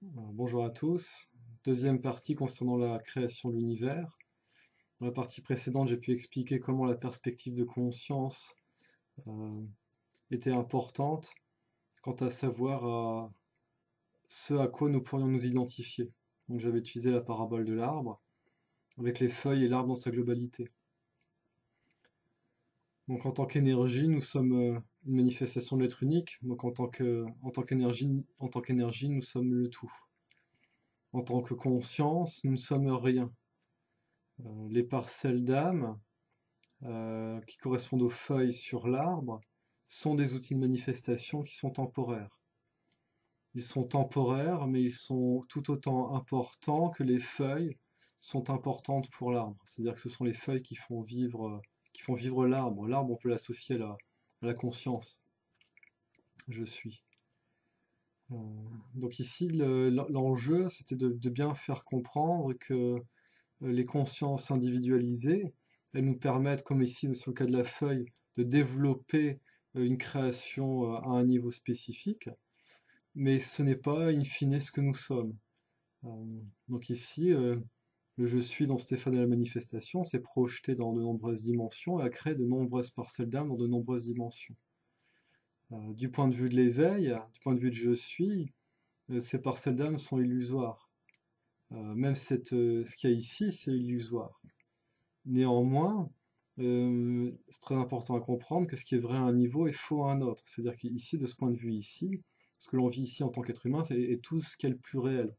Bonjour à tous. Deuxième partie concernant la création de l'univers. Dans la partie précédente, j'ai pu expliquer comment la perspective de conscience euh, était importante quant à savoir ce à quoi nous pourrions nous identifier. Donc j'avais utilisé la parabole de l'arbre avec les feuilles et l'arbre dans sa globalité. Donc en tant qu'énergie, nous sommes une manifestation de l'être unique. Donc en tant qu'énergie, nous sommes le tout. En tant que conscience, nous ne sommes rien. Les parcelles d'âme qui correspondent aux feuilles sur l'arbre sont des outils de manifestation qui sont temporaires. Ils sont temporaires, mais ils sont tout autant importants que les feuilles sont importantes pour l'arbre. C'est-à-dire que ce sont les feuilles qui font vivre l'arbre. L'arbre, on peut l'associer à la conscience. Je suis. Euh, donc ici, l'enjeu, c'était de bien faire comprendre que les consciences individualisées, elles nous permettent, comme ici sur le cas de la feuille, de développer une création à un niveau spécifique, mais ce n'est pas in fine ce que nous sommes. Euh, donc ici, le je suis dans Stéphane et la manifestation s'est projeté dans de nombreuses dimensions et a créé de nombreuses parcelles d'âme dans de nombreuses dimensions. Du point de vue de l'éveil, du point de vue de je suis, ces parcelles d'âme sont illusoires. Même ce qu'il y a ici, c'est illusoire. Néanmoins, c'est très important à comprendre que ce qui est vrai à un niveau est faux à un autre. C'est-à-dire qu'ici, de ce point de vue ici, ce que l'on vit ici en tant qu'être humain, est tout ce qui est le plus réel.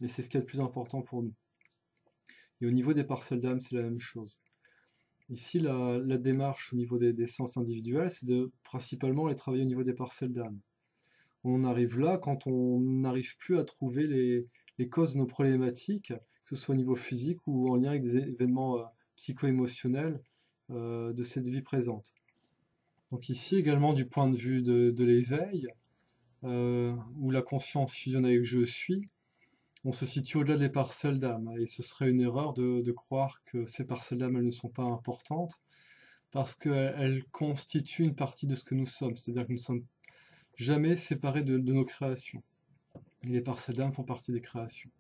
Et c'est ce qui est le plus important pour nous. Et au niveau des parcelles d'âme, c'est la même chose. Ici, la démarche au niveau des sens individuels, c'est de principalement les travailler au niveau des parcelles d'âme. On arrive là quand on n'arrive plus à trouver les causes de nos problématiques, que ce soit au niveau physique ou en lien avec des événements psycho-émotionnels de cette vie présente. Donc ici également du point de vue de l'éveil, où la conscience fusionne avec je suis, on se situe au-delà des parcelles d'âme. Et ce serait une erreur de croire que ces parcelles d'âme, elles ne sont pas importantes, parce qu'elles constituent une partie de ce que nous sommes. C'est-à-dire que nous ne sommes jamais séparés de nos créations. Et les parcelles d'âme font partie des créations.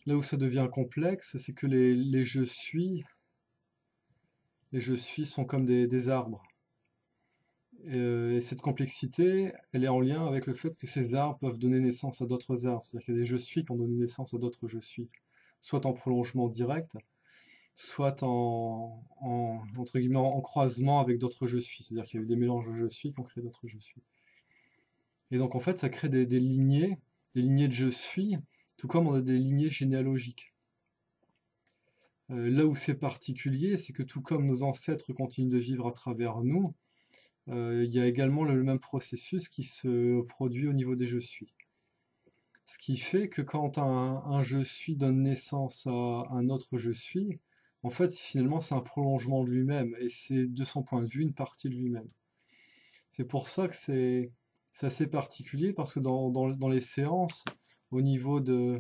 Là où ça devient complexe, c'est que les je suis sont comme des arbres. Et cette complexité, elle est en lien avec le fait que ces arbres peuvent donner naissance à d'autres arbres. C'est-à-dire qu'il y a des je suis qui ont donné naissance à d'autres je suis. Soit en prolongement direct, soit entre guillemets, en croisement avec d'autres je suis. C'est-à-dire qu'il y a eu des mélanges de je suis qui ont créé d'autres je suis. Et donc en fait, ça crée des lignées de je suis, tout comme on a des lignées généalogiques. Là où c'est particulier, c'est que tout comme nos ancêtres continuent de vivre à travers nous, il y a également le même processus qui se produit au niveau des je suis. Ce qui fait que quand un je suis donne naissance à un autre je suis, en fait finalement c'est un prolongement de lui-même, et c'est de son point de vue une partie de lui-même. C'est pour ça que c'est assez particulier, parce que dans les séances, au niveau de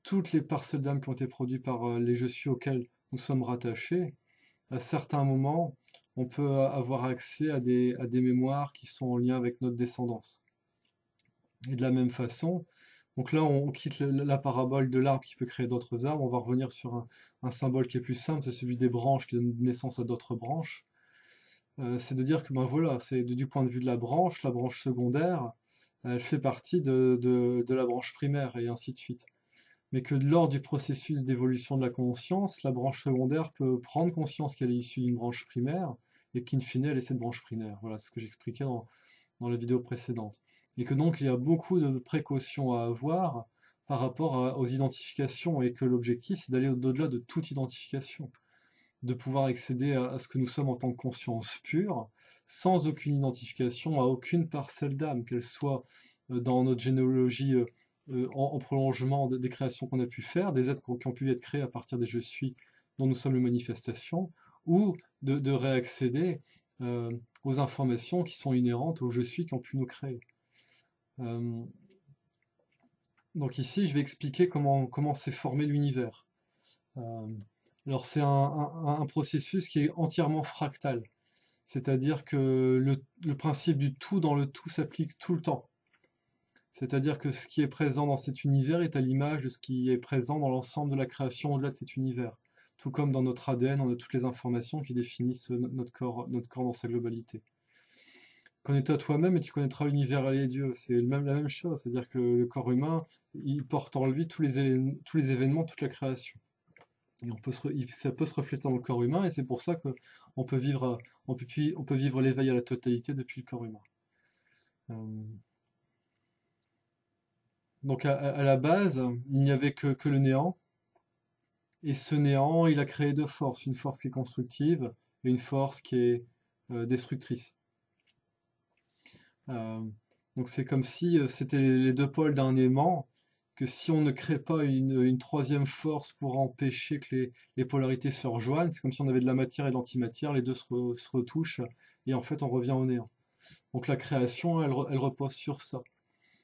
toutes les parcelles d'âme qui ont été produites par les je suis auxquels nous sommes rattachés, à certains moments, on peut avoir accès à des mémoires qui sont en lien avec notre descendance. Et de la même façon, donc là on quitte la parabole de l'arbre qui peut créer d'autres arbres, on va revenir sur un symbole qui est plus simple, c'est celui des branches qui donne naissance à d'autres branches. C'est de dire que ben voilà, c'est du point de vue de la branche secondaire, elle fait partie de la branche primaire, et ainsi de suite. Mais que lors du processus d'évolution de la conscience, la branche secondaire peut prendre conscience qu'elle est issue d'une branche primaire, et qu'in fine, elle est cette branche primaire. Voilà, c'est ce que j'expliquais dans la vidéo précédente. Et que donc, il y a beaucoup de précautions à avoir par rapport aux identifications, et que l'objectif, c'est d'aller au-delà de toute identification, de pouvoir accéder à ce que nous sommes en tant que conscience pure, sans aucune identification à aucune parcelle d'âme, qu'elle soit dans notre généalogie en prolongement des créations qu'on a pu faire, des êtres qui ont pu être créés à partir des je suis dont nous sommes les manifestations, ou de réaccéder aux informations qui sont inhérentes aux je suis qui ont pu nous créer. Euh, donc ici, je vais expliquer comment s'est formé l'univers. Euh, alors c'est un processus qui est entièrement fractal, c'est-à-dire que le principe du tout dans le tout s'applique tout le temps. C'est-à-dire que ce qui est présent dans cet univers est à l'image de ce qui est présent dans l'ensemble de la création au-delà de cet univers. Tout comme dans notre ADN, on a toutes les informations qui définissent notre corps dans sa globalité. Connais-toi toi-même et tu connaîtras l'univers et les dieux. C'est la même chose, c'est-à-dire que le corps humain, il porte en lui tous les événements, toute la création. Et ça peut se refléter dans le corps humain, et c'est pour ça que on peut vivre, on peut vivre l'éveil à la totalité depuis le corps humain. Euh, donc à la base, il n'y avait que le néant, et ce néant, il a créé deux forces, une force qui est constructive et une force qui est destructrice. Euh, donc c'est comme si c'était les deux pôles d'un aimant, que si on ne crée pas une troisième force pour empêcher que les polarités se rejoignent, c'est comme si on avait de la matière et de l'antimatière, les deux se retouchent, et en fait on revient au néant. Donc la création, elle repose sur ça.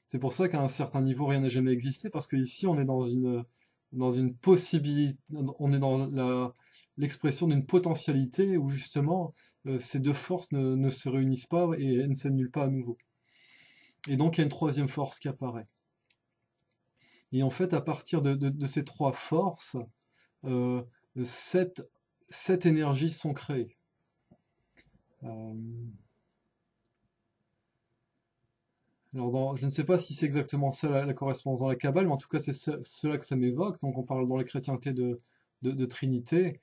C'est pour ça qu'à un certain niveau, rien n'a jamais existé, parce que ici on est dans une possibilité, on est dans l'expression d'une potentialité où justement ces deux forces ne se réunissent pas et elles ne s'annulent pas à nouveau. Et donc il y a une troisième force qui apparaît. Et en fait, à partir de ces trois forces, euh, sept, sept énergies sont créées. Euh, alors je ne sais pas si c'est exactement ça la correspondance dans la Kabbale, mais en tout cas c'est cela que ça m'évoque. Donc on parle dans la chrétienté de Trinité,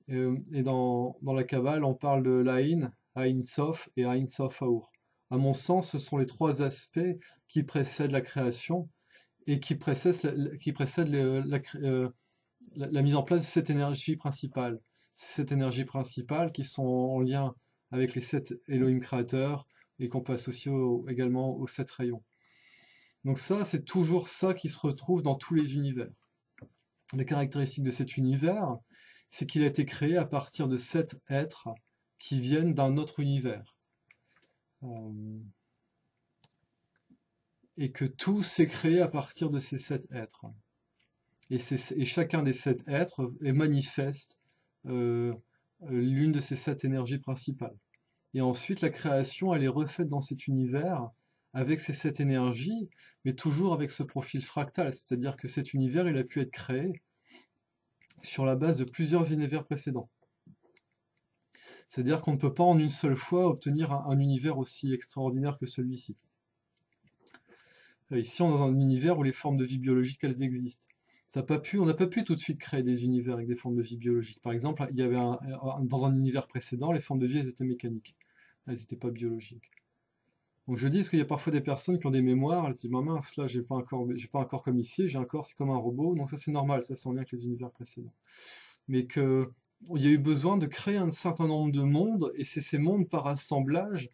et dans la Kabbale on parle de l'Aïn, Aïn Sof et Aïn Sof Aour. À mon sens, ce sont les trois aspects qui précèdent la création et qui précèdent la mise en place de cette énergie principale. C'est cette énergie principale qui sont en lien avec les sept Elohim créateurs et qu'on peut associer également aux sept rayons. Donc ça, c'est toujours ça qui se retrouve dans tous les univers. La caractéristique de cet univers, c'est qu'il a été créé à partir de sept êtres qui viennent d'un autre univers. Et que tout s'est créé à partir de ces sept êtres. Et chacun des sept êtres manifeste euh, l'une de ces sept énergies principales. Et ensuite, la création, elle est refaite dans cet univers avec ces sept énergies, mais toujours avec ce profil fractal, c'est-à-dire que cet univers, il a pu être créé sur la base de plusieurs univers précédents. C'est-à-dire qu'on ne peut pas en une seule fois obtenir un univers aussi extraordinaire que celui-ci. Ici, on est dans un univers où les formes de vie biologique, elles existent. On n'a pas pu tout de suite créer des univers avec des formes de vie biologiques. Par exemple, il y avait dans un univers précédent, les formes de vie, elles étaient mécaniques. Elles n'étaient pas biologiques. Donc je dis, est-ce qu'il y a parfois des personnes qui ont des mémoires, elles se disent, bah mince, là, j'ai pas un corps comme ici, j'ai un corps, c'est comme un robot, donc ça c'est normal, ça c'est en lien avec les univers précédents. Mais il y a eu besoin de créer un certain nombre de mondes, et c'est ces mondes par assemblage,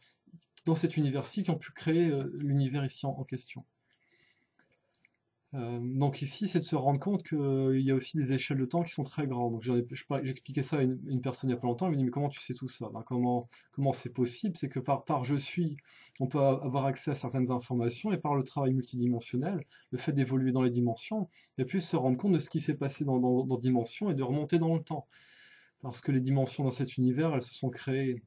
dans cet univers-ci, qui ont pu créer l'univers ici en question. Donc ici, c'est de se rendre compte qu'il y a aussi des échelles de temps qui sont très grandes. Donc j'expliquais ça à une personne il n'y a pas longtemps, elle m'a dit, mais comment tu sais tout ça? Ben, comment c'est possible? C'est que par je suis, on peut avoir accès à certaines informations, et par le travail multidimensionnel, le fait d'évoluer dans les dimensions, et puis se rendre compte de ce qui s'est passé dans dimensions et de remonter dans le temps. Parce que les dimensions dans cet univers, elles se sont créées.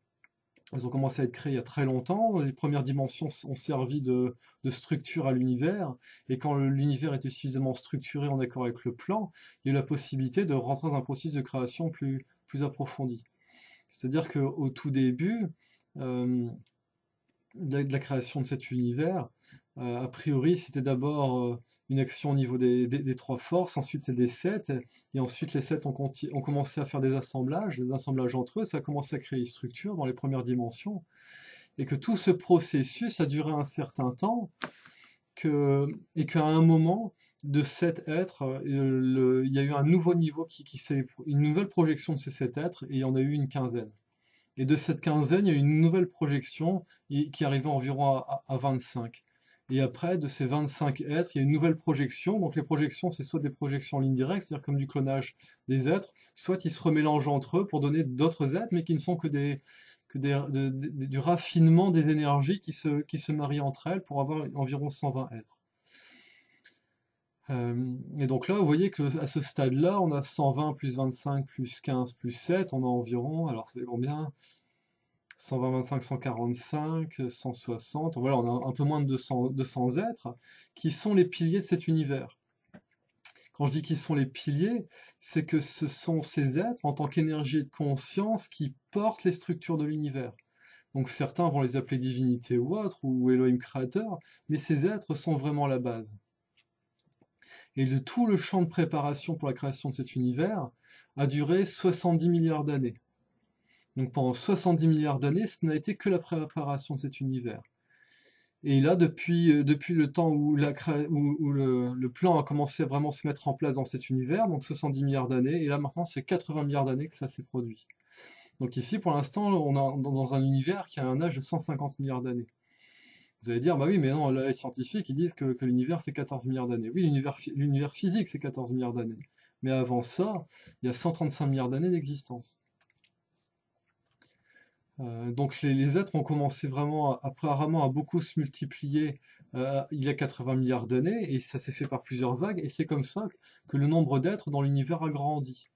Elles ont commencé à être créées il y a très longtemps. Les premières dimensions ont servi de structure à l'univers. Et quand l'univers était suffisamment structuré en accord avec le plan, il y a eu la possibilité de rentrer dans un processus de création plus approfondi. C'est-à-dire qu'au tout début de la création de cet univers, a priori, c'était d'abord une action au niveau des trois forces, ensuite c'est des sept, et ensuite les sept ont commencé à faire des assemblages entre eux, ça a commencé à créer une structure dans les premières dimensions, et que tout ce processus a duré un certain temps, et qu'à un moment, de sept êtres, il y a eu un nouveau niveau une nouvelle projection de ces sept êtres, et il y en a eu une quinzaine. Et de cette quinzaine, il y a eu une nouvelle projection qui arrivait environ à 25. Et après, de ces 25 êtres, il y a une nouvelle projection. Donc les projections, c'est soit des projections en ligne directe, c'est-à-dire comme du clonage des êtres, soit ils se remélangent entre eux pour donner d'autres êtres, mais qui ne sont que du raffinement des énergies qui se marient entre elles pour avoir environ 120 êtres. Et donc là, vous voyez qu'à ce stade-là, on a 120 plus 25 plus 15 plus 7, on a environ, alors c'est combien? 120, 25, 145, 160, voilà, on a un peu moins de 200 êtres qui sont les piliers de cet univers. Quand je dis qu'ils sont les piliers, c'est que ce sont ces êtres, en tant qu'énergie et de conscience, qui portent les structures de l'univers. Donc certains vont les appeler divinités ou autres, ou Elohim créateur, mais ces êtres sont vraiment la base. Et de tout le champ de préparation pour la création de cet univers a duré 70 milliards d'années. Donc pendant 70 milliards d'années, ce n'a été que la préparation de cet univers. Et là, depuis le temps où, où le plan a commencé à vraiment se mettre en place dans cet univers, donc 70 milliards d'années, et là maintenant c'est 80 milliards d'années que ça s'est produit. Donc ici, pour l'instant, on est dans un univers qui a un âge de 150 milliards d'années. Vous allez dire, bah oui, mais non, là, les scientifiques, ils disent que l'univers c'est 14 milliards d'années. Oui, l'univers physique c'est 14 milliards d'années. Mais avant ça, il y a 135 milliards d'années d'existence. Donc les êtres ont commencé vraiment apparemment à beaucoup se multiplier il y a 80 milliards d'années, et ça s'est fait par plusieurs vagues, et c'est comme ça que le nombre d'êtres dans l'univers a grandi.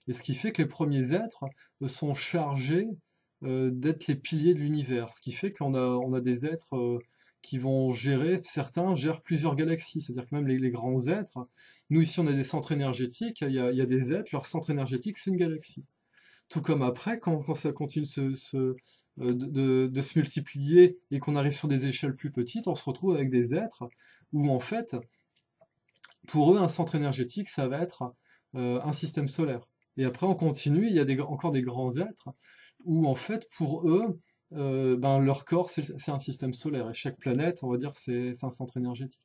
Et ce qui fait que les premiers êtres sont chargés d'être les piliers de l'univers, ce qui fait on a des êtres qui vont gérer, certains gèrent plusieurs galaxies, c'est-à-dire que même les grands êtres, nous ici on a des centres énergétiques, il y a des êtres, leur centre énergétique c'est une galaxie. Tout comme après, quand ça continue de se multiplier et qu'on arrive sur des échelles plus petites, on se retrouve avec des êtres où en fait, pour eux, un centre énergétique, ça va être un système solaire. Et après, on continue, il y a encore des grands êtres où en fait, pour eux, ben, leur corps, c'est un système solaire. Et chaque planète, on va dire, c'est un centre énergétique.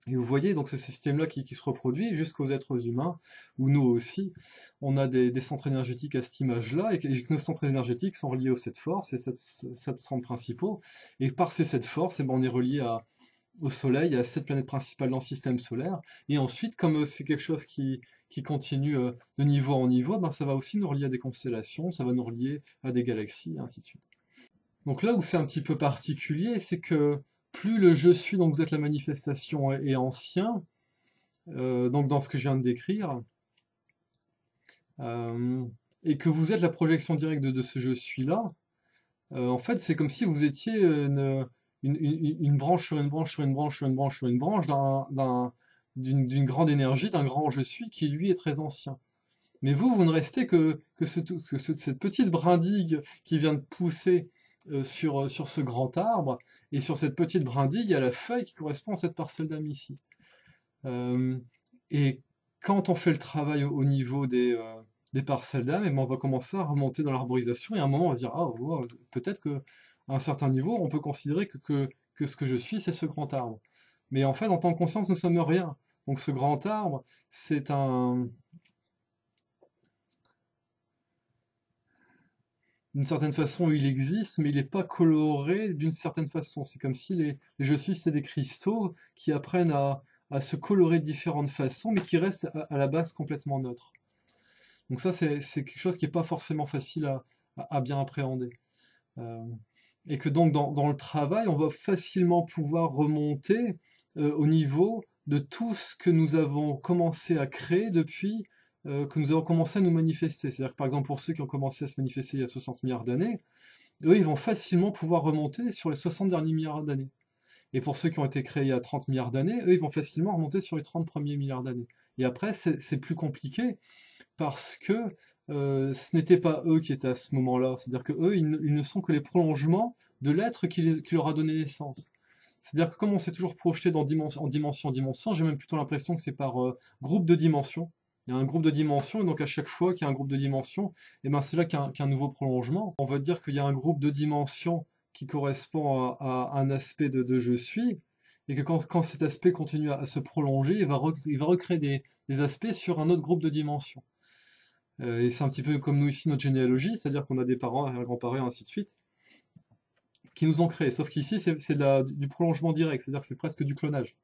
Et vous voyez donc ce système-là qui se reproduit jusqu'aux êtres humains, où nous aussi, on a des centres énergétiques à cette image-là, et que nos centres énergétiques sont reliés aux sept forces, et sept centres principaux. Et par ces sept forces, eh ben, on est relié au Soleil, à sept planètes principales dans le système solaire. Et ensuite, comme c'est quelque chose qui continue de niveau en niveau, ben, ça va aussi nous relier à des constellations, ça va nous relier à des galaxies, et ainsi de suite. Donc là où c'est un petit peu particulier, c'est que plus le je suis, donc vous êtes la manifestation, est ancien, donc dans ce que je viens de décrire, euh, et que vous êtes la projection directe de ce je suis-là, en fait c'est comme si vous étiez une branche sur une branche sur une branche sur une branche sur une branche d'une grande énergie, d'un grand je suis qui lui est très ancien. Mais vous ne restez cette petite brindille qui vient de pousser sur ce grand arbre, et sur cette petite brindille, il y a la feuille qui correspond à cette parcelle d'âme ici. Euh, et quand on fait le travail au niveau des parcelles d'âme, et ben on va commencer à remonter dans l'arborisation, et à un moment on va se dire, ah, wow, peut-être qu'à un certain niveau, on peut considérer que ce que je suis, c'est ce grand arbre. Mais en fait, en tant que conscience, nous ne sommes rien. Donc ce grand arbre, c'est un, d'une certaine façon, il existe, mais il n'est pas coloré d'une certaine façon. C'est comme si les je suis, c'est des cristaux qui apprennent à se colorer de différentes façons, mais qui restent à la base complètement neutres. Donc ça, c'est quelque chose qui n'est pas forcément facile à bien appréhender. Euh, et que donc, dans le travail, on va facilement pouvoir remonter au niveau de tout ce que nous avons commencé à créer depuis que nous avons commencé à nous manifester. C'est-à-dire que par exemple, pour ceux qui ont commencé à se manifester il y a 60 milliards d'années, eux, ils vont facilement pouvoir remonter sur les 60 derniers milliards d'années. Et pour ceux qui ont été créés il y a 30 milliards d'années, eux, ils vont facilement remonter sur les 30 premiers milliards d'années. Et après, c'est plus compliqué parce que ce n'étaient pas eux qui étaient à ce moment-là. C'est-à-dire que eux, ils ne sont que les prolongements de l'être qui leur a donné naissance. C'est-à-dire que comme on s'est toujours projeté en dimension en dimension, j'ai même plutôt l'impression que c'est par groupe de dimensions. Il y a un groupe de dimensions, et donc à chaque fois qu'il y a un groupe de dimensions, et ben c'est là qu'il y a un nouveau prolongement. On va dire qu'il y a un groupe de dimensions qui correspond à un aspect de je suis, et que quand cet aspect continue à se prolonger, il va recréer des aspects sur un autre groupe de dimensions. Et c'est un petit peu comme nous ici, notre généalogie, c'est-à-dire qu'on a des parents, arrière-grands-parents, ainsi de suite, qui nous ont créés. Sauf qu'ici, c'est du prolongement direct, c'est-à-dire que c'est presque du clonage.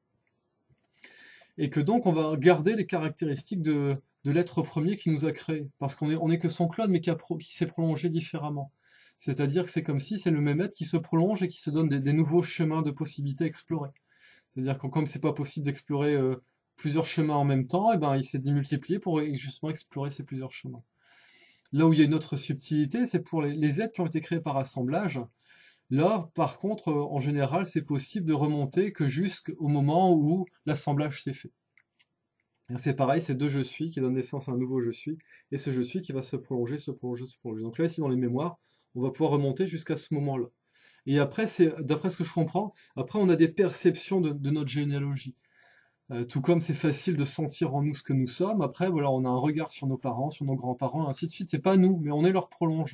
Et que donc, on va garder les caractéristiques de l'être premier qui nous a créés. Parce qu'on est que son clone, mais qui s'est prolongé différemment. C'est-à-dire que c'est comme si c'est le même être qui se prolonge et qui se donne des nouveaux chemins de possibilités à explorer. C'est-à-dire que comme c'est pas possible d'explorer plusieurs chemins en même temps, et ben il s'est démultiplié pour justement explorer ces plusieurs chemins. Là où il y a une autre subtilité, c'est pour les êtres qui ont été créés par assemblage. Là, par contre, en général, c'est possible de remonter que jusqu'au moment où l'assemblage s'est fait. Et c'est pareil, c'est deux je suis qui donnent naissance à un nouveau je suis, et ce je suis qui va se prolonger, se prolonger, se prolonger. Donc là, ici, dans les mémoires, on va pouvoir remonter jusqu'à ce moment-là. Et après, c'est, d'après ce que je comprends, après, on a des perceptions de notre généalogie. Tout comme c'est facile de sentir en nous ce que nous sommes, après, voilà, on a un regard sur nos parents, sur nos grands-parents, et ainsi de suite. C'est pas nous, mais on est leur prolongement.